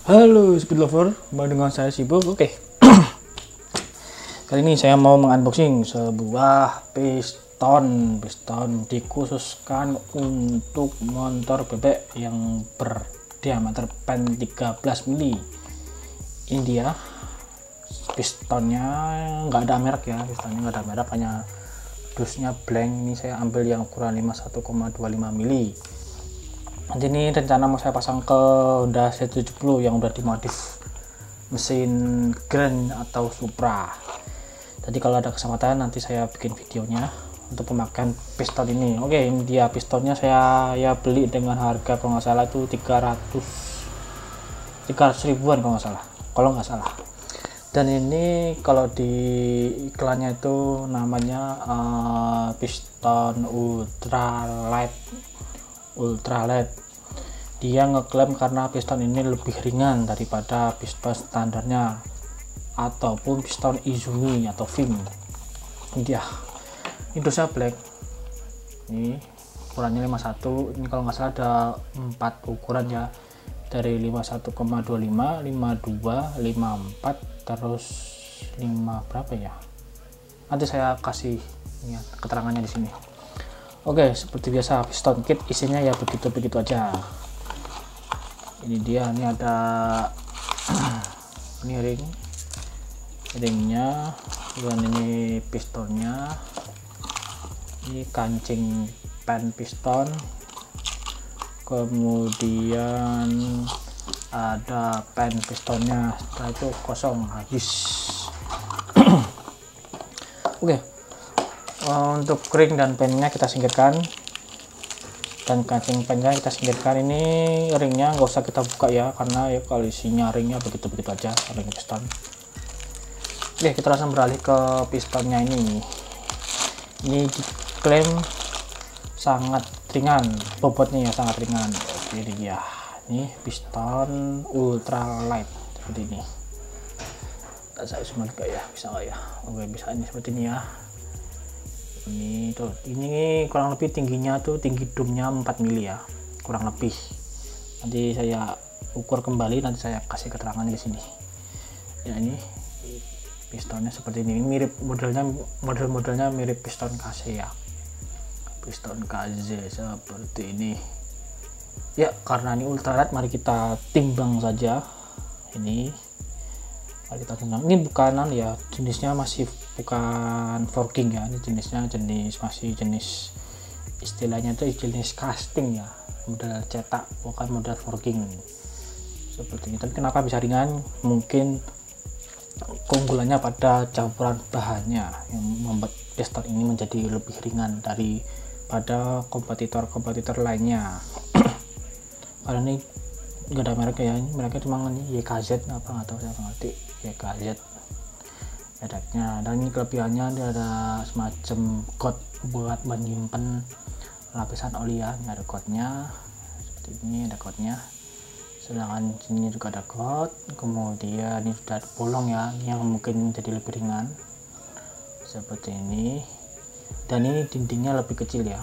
Halo speed lover, kembali dengan saya Sibuk. Oke. Kali ini saya mau mengunboxing sebuah piston dikhususkan untuk motor bebek yang berdiameter pen 13 mili. Ini dia pistonnya, nggak ada merek ya, hanya dusnya blank. Ini saya ambil yang ukuran 51,25 mili. Nanti ini rencana mau saya pasang ke Honda C70 yang udah dimodif mesin Grand atau Supra. Jadi kalau ada kesempatan nanti saya bikin videonya untuk pemakaian piston ini. Oke, ini dia pistonnya. Saya beli dengan harga kalau nggak salah itu 300 ribuan kalau nggak salah. Dan ini kalau di iklannya itu namanya piston ultralight. Dia ngeklaim karena piston ini lebih ringan daripada piston standarnya ataupun piston Izumi atau Vim. Ini dia, ini dosnya black, ini ukurannya 51. Ini kalau nggak salah ada 4 ukuran ya, dari 51,25, 52, 54, terus 5 berapa ya, nanti saya kasih ya, keterangannya di sini. Oke, seperti biasa piston kit isinya ya begitu aja. Ini dia, ini ada ini ringnya, dan ini pistonnya, ini kancing pen piston, kemudian ada pen pistonnya. Setelah itu kosong, habis. Oke. Untuk ring dan pennya kita singkirkan, dan kancing pennya kita singkirkan. Ini ringnya nggak usah kita buka ya, karena ya kalau isinya ringnya begitu aja, ring piston. Oke, kita langsung beralih ke pistonnya. Ini diklaim sangat ringan, bobotnya ya sangat ringan. Oke, ini dia, ini piston ultralight seperti ini. Saya semua juga ya, bisa nggak ya? Oke, bisa. Ini seperti ini ya. Ini tuh, ini kurang lebih tingginya tuh, tinggi dumnya 4 mili ya, kurang lebih. Nanti saya ukur kembali, nanti saya kasih keterangan di sini ya. Ini pistonnya seperti ini, mirip modelnya mirip piston KZ ya, piston KZ seperti ini ya. Karena ini ultralight, mari kita timbang saja. Ini ini bukanan ya, jenisnya masih bukan forking ya, ini masih jenis istilahnya itu jenis casting ya, model cetak, bukan model forking seperti ini. Tapi kenapa bisa ringan? Mungkin keunggulannya pada campuran bahannya yang membuat piston ini menjadi lebih ringan daripada kompetitor lainnya. Karena ini nggak ada merek ya, mereka cuma YKZ apa nggak tahu, saya ngerti YKZ mereknya. Dan ini kelebihannya, dia ada semacam got buat menyimpan lapisan oli ya. Ini ada gotnya seperti ini, ada gotnya. Sedangkan sini juga ada got, kemudian ini sudah ada bolong ya, yang mungkin jadi lebih ringan seperti ini. Dan ini dindingnya lebih kecil ya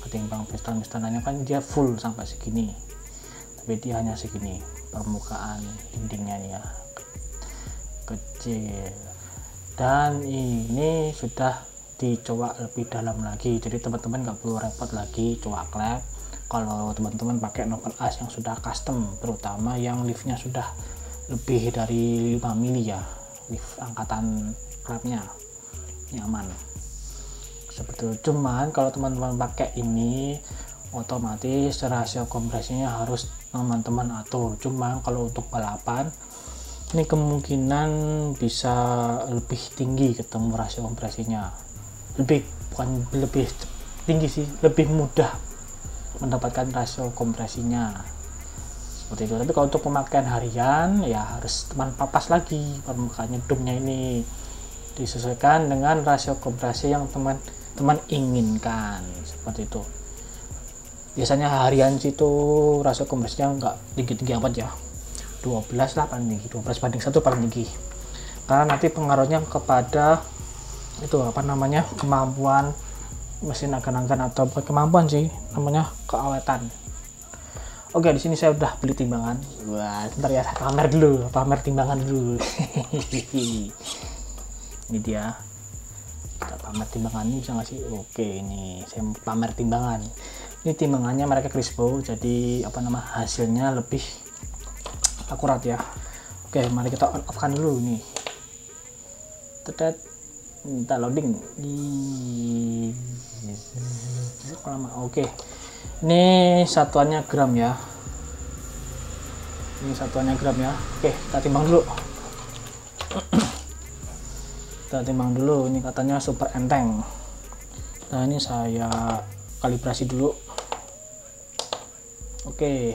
ketimbang piston lainnya, kan dia full sampai segini, tapi dia hanya segini permukaan dindingnya nih ya, kecil. Dan ini sudah dicoak lebih dalam lagi, jadi teman-teman nggak perlu repot lagi coak klep kalau teman-teman pakai novel as yang sudah custom, terutama yang liftnya sudah lebih dari 5 mili ya, lift angkatan klepnya nyaman seperti itu. Cuman kalau teman-teman pakai ini otomatis rasio kompresinya harus teman-teman atur. Cuma kalau untuk balapan ini kemungkinan bisa lebih tinggi ketemu rasio kompresinya, bukan lebih tinggi sih, lebih mudah mendapatkan rasio kompresinya seperti itu. Tapi kalau untuk pemakaian harian ya harus teman papas lagi permukaannya, dumnya ini disesuaikan dengan rasio kompresi yang teman-teman inginkan seperti itu. Biasanya harian situ rasio kompresinya nggak tinggi-tinggi amat ya, 12 lah paling tinggi, 12:1 paling tinggi, karena nanti pengaruhnya kepada itu kemampuan mesin akan-akan, atau bukan kemampuan sih, namanya keawetan. Oke, di sini saya udah beli timbangan. Wah, sebentar ya, pamer timbangan dulu. Ini dia. Kita pamer timbangan ini bisa nggak sih? Oke, ini saya pamer timbangan. Ini timbangannya mereka Crispo, jadi hasilnya lebih akurat ya. Oke, mari kita on off kan dulu nih. Tetet, minta loading. Oke, ini satuannya gram ya. Oke, kita timbang dulu. Ini katanya super enteng. Nah, ini saya kalibrasi dulu. Oke,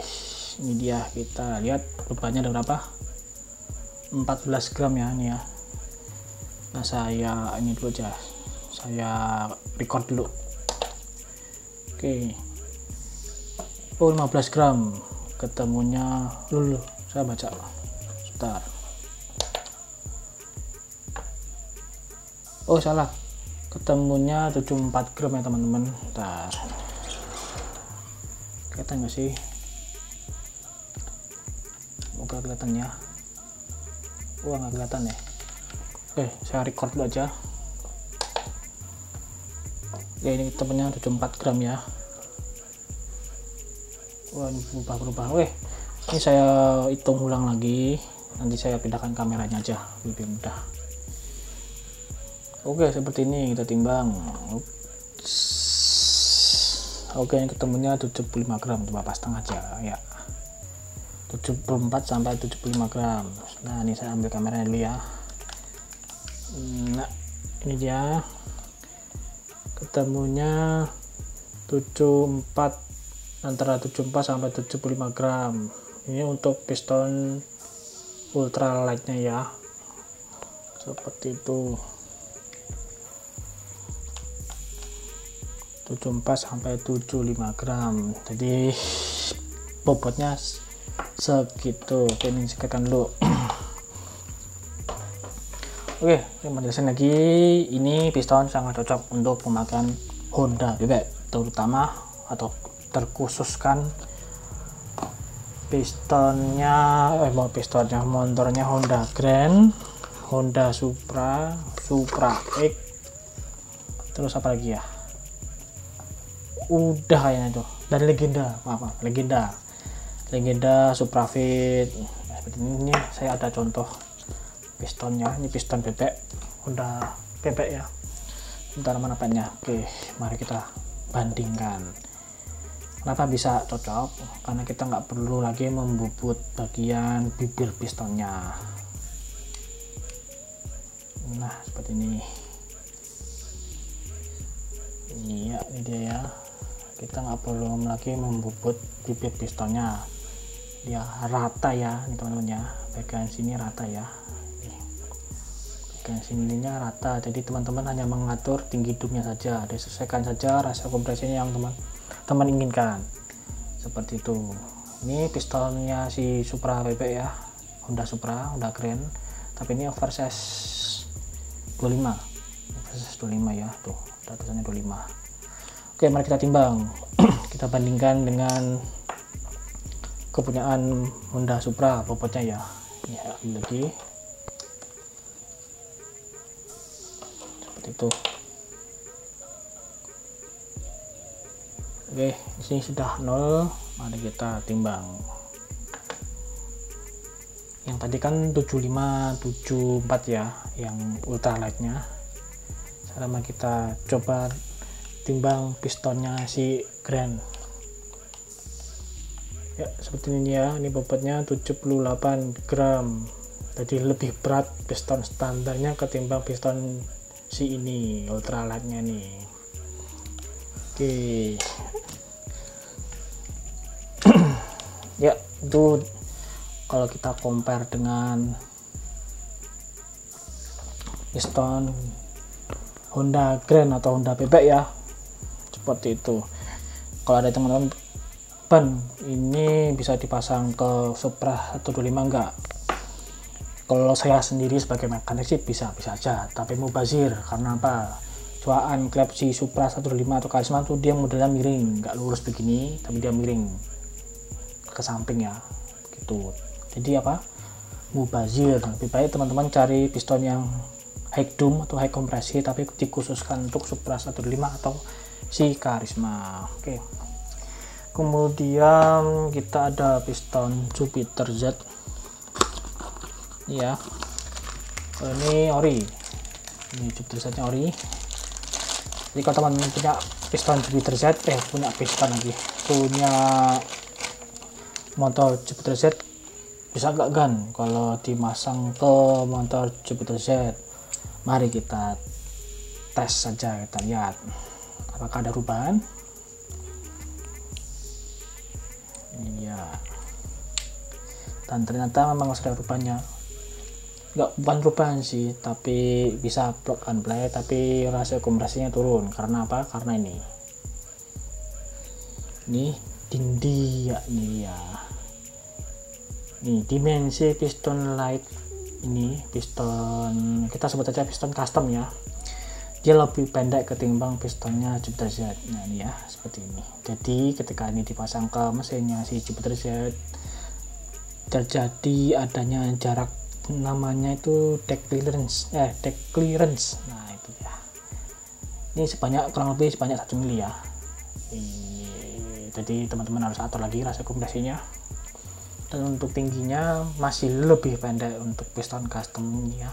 ini dia, kita lihat bebannya ada berapa. 14 gram ya ini ya. Nah, saya ini dulu aja, saya record dulu. Oke, 15 gram ketemunya dulu, saya baca sebentar. Oh salah, ketemunya 74 gram ya teman-teman. Bentar, kelihatan nggak sih? Semoga kelihatan ya. Wah, nggak kelihatan ya. Oke, saya record dulu aja. Ya, ini ketemunya 74 gram ya. Wah, ini berubah. Oke, ini saya hitung ulang lagi. Nanti saya pindahkan kameranya aja, lebih mudah. Oke, seperti ini kita timbang. Oke, ini ketemunya 75 gram, coba pas setengah aja ya. 74 sampai 75 gram. Nah, ini saya ambil kameranya dulu ya. Nah, ini dia. Ketemunya 74, antara 74 sampai 75 gram. Ini untuk piston ultralightnya ya. Seperti itu. 74 sampai 75 gram. Jadi bobotnya segitu. Oke, ini sekian dulu. Oke, saya mau jelasin lagi. Ini piston sangat cocok untuk pemakaian Honda bebek, terutama atau terkhususkan motornya Honda Grand, Honda Supra X, terus apa lagi ya? Udah kayaknya itu, dan legenda Suprafit. Nah, seperti ini saya ada contoh pistonnya. Ini piston bebek Honda bebek ya. Bentar, mana pennya? Oke, mari kita bandingkan. Kenapa bisa cocok? Karena kita nggak perlu lagi membubut bagian bibir pistonnya. Nah, seperti ini. Iya, ini dia ya. Kita nggak perlu lagi membubut bibir pistonnya, dia rata ya ini teman-teman ya. Bagian sini rata ya, bagian sininya rata, jadi teman-teman hanya mengatur tinggi hidupnya saja, disesuaikan saja rasa kompresinya yang teman-teman inginkan, seperti itu. Ini pistonnya si Supra bebek ya, Honda Grand, tapi ini oversize 25 ya, tuh tulisannya 25. Oke, mari kita timbang. Kita bandingkan dengan kepunyaan Honda Supra bobotnya ya. Ya, lagi seperti itu. Oke, di sini sudah 0. Mari kita timbang. Yang tadi kan 75, 74 ya, yang ultralightnya. Sekarang kita coba timbang pistonnya si Grand ya, seperti ini ya. Ini bobotnya 78 gram, jadi lebih berat piston standarnya ketimbang piston si ini ultralightnya nih. Oke. Ya, itu kalau kita compare dengan piston Honda Grand atau Honda bebek ya, seperti itu. Kalau ada teman-teman ban ini bisa dipasang ke Supra 125 enggak? Kalau saya sendiri sebagai mekanik sih bisa aja, tapi mubazir. Karena apa? Cuaan klep si Supra 125 atau Karisma tuh dia modelnya miring, nggak lurus begini, tapi dia miring. ke samping ya, gitu. Jadi apa, mubazir. Lebih baik teman-teman cari piston yang high dome atau high kompresi tapi dikhususkan untuk Supra 125 atau si Karisma. Oke. Kemudian kita ada piston Jupiter Z ya, ini ori, ini Jupiter Z nya ori. Jadi kalau teman-teman punya piston Jupiter Z, punya piston lagi, punya motor Jupiter Z, bisa nggak gan kalau dimasang ke motor Jupiter Z? Mari kita tes saja, kita lihat apakah ada perubahan. Iya, dan ternyata memang sudah perubahannya. Bukan perubahan sih, tapi bisa plug and play, tapi rasio kompresinya turun. Karena apa? Karena ini dindi ya, ini ya, ini dimensi piston light, ini piston kita sebut aja piston custom ya, dia lebih pendek ketimbang pistonnya Jupiter Z. Nah ini ya, seperti ini. Jadi ketika ini dipasang ke mesinnya si Jupiter Z, terjadi adanya jarak, namanya itu deck clearance. Nah itu ya, ini kurang lebih sebanyak 1 mili ya. Jadi teman-teman harus atur lagi rasio kompresinya. Dan untuk tingginya masih lebih pendek untuk piston custom ini ya.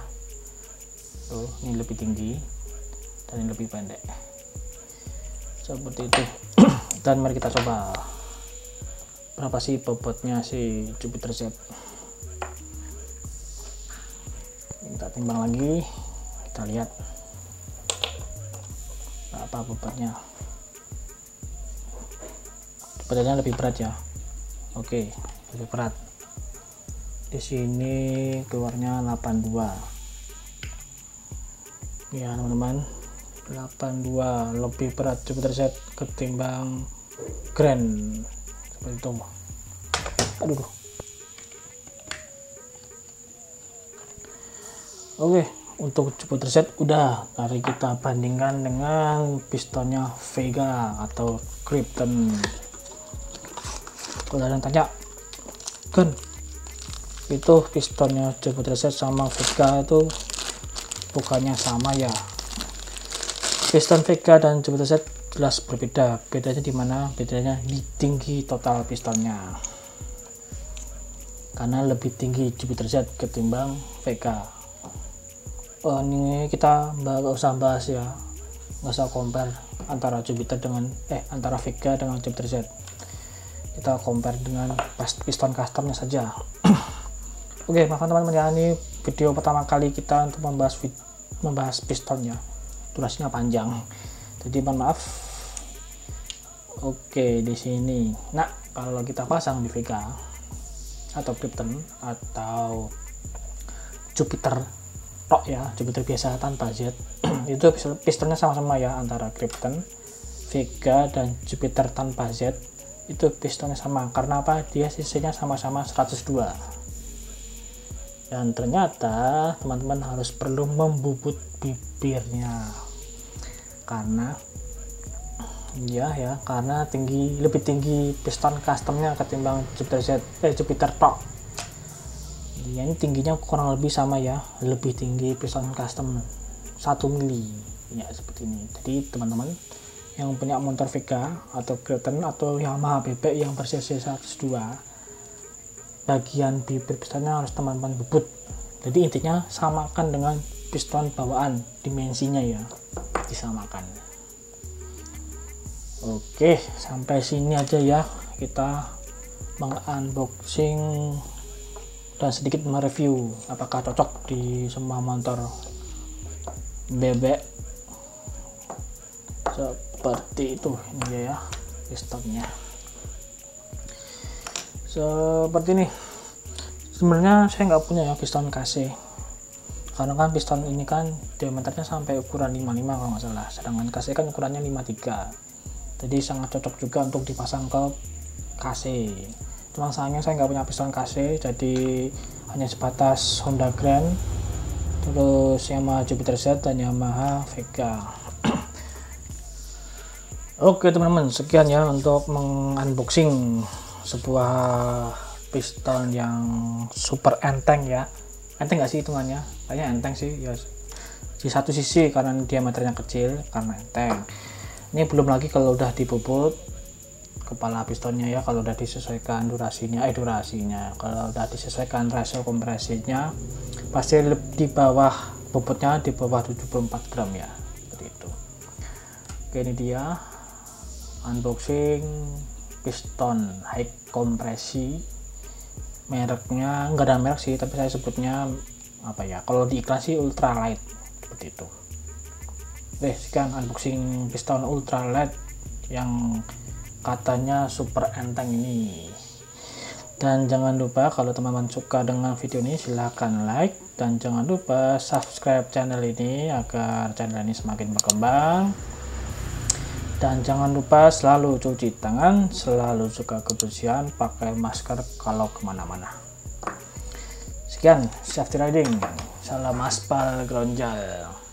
Tuh, ini lebih tinggi dan ini lebih pendek. Seperti itu. Dan mari kita coba berapa sih bobotnya si Jupiter Z. Kita timbang lagi, kita lihat berapa bobotnya. Bobotnya lebih berat ya. Oke, lebih berat. Di sini keluarnya 82. Ya teman-teman, 82 lebih berat Jupiter Z ketimbang Grand. Seperti itu. Aduh. Oke, untuk Jupiter Z udah. Mari kita bandingkan dengan pistonnya Vega atau Krypton. Kalau ada yang tanya, kan itu pistonnya Jupiter Z sama Vega itu bukannya sama ya? Piston Vega dan Jupiter Z jelas berbeda. Bedanya di mana? Bedanya di tinggi total pistonnya. Karena lebih tinggi Jupiter Z ketimbang Vega. Ini kita nggak usah bahas ya, nggak usah compare antara Jupiter dengan antara Vega dengan Jupiter Z. Kita compare dengan piston customnya saja. Oke, maaf teman-teman ya, ini video pertama kali kita untuk membahas pistonnya. Durasinya panjang, jadi mohon maaf. Oke, di sini. Nah, kalau kita pasang di Vega atau Krypton atau Jupiter tok ya, Jupiter biasa tanpa Z, itu pistonnya sama-sama ya, antara Krypton, Vega dan Jupiter tanpa Z itu pistonnya sama. Karena apa? Dia cc-nya sama-sama 102. Dan ternyata teman-teman harus perlu membubut bibirnya karena karena lebih tinggi piston customnya ketimbang Jupiter tok. Ya, ini tingginya kurang lebih sama ya, lebih tinggi piston custom 1 mili ya, seperti ini. Jadi teman-teman yang punya motor Vega atau Krypton atau Yamaha bebek yang bersisi 102, bagian bibir pistonnya harus teman-teman bubut. Jadi intinya samakan dengan piston bawaan, dimensinya ya disamakan. Oke, sampai sini aja ya kita mengunboxing dan sedikit mereview apakah cocok di semua motor bebek. Seperti itu ini ya pistonnya. Seperti ini. Sebenarnya saya nggak punya ya piston KC, karena kan piston ini kan diameternya sampai ukuran 55 kalau nggak salah, sedangkan KC kan ukurannya 53. Jadi sangat cocok juga untuk dipasang ke KC. Cuma sayangnya saya nggak punya piston KC, jadi hanya sebatas Honda Grand, terus Yamaha Jupiter Z dan Yamaha Vega. Oke teman-teman, sekian ya untuk mengunboxing sebuah piston yang super enteng ya. Enteng nggak sih hitungannya? Kayaknya enteng sih ya. Di satu sisi karena diameternya kecil karena enteng. Ini belum lagi kalau udah dibobot kepala pistonnya ya, kalau udah disesuaikan durasinya kalau udah disesuaikan ratio kompresinya pasti di bawah bobotnya, di bawah 74 gram ya, seperti itu. Oke, ini dia unboxing piston high kompresi. Mereknya enggak ada merek sih, tapi saya sebutnya apa ya, kalau di iklan sih ultralight, seperti itu. Oke, sekian unboxing piston ultralight yang katanya super enteng ini. Dan jangan lupa kalau teman-teman suka dengan video ini silahkan like, dan jangan lupa subscribe channel ini agar channel ini semakin berkembang. Dan jangan lupa selalu cuci tangan, selalu jaga kebersihan, pakai masker kalau kemana-mana. Sekian, safety riding, salam aspal gronjal.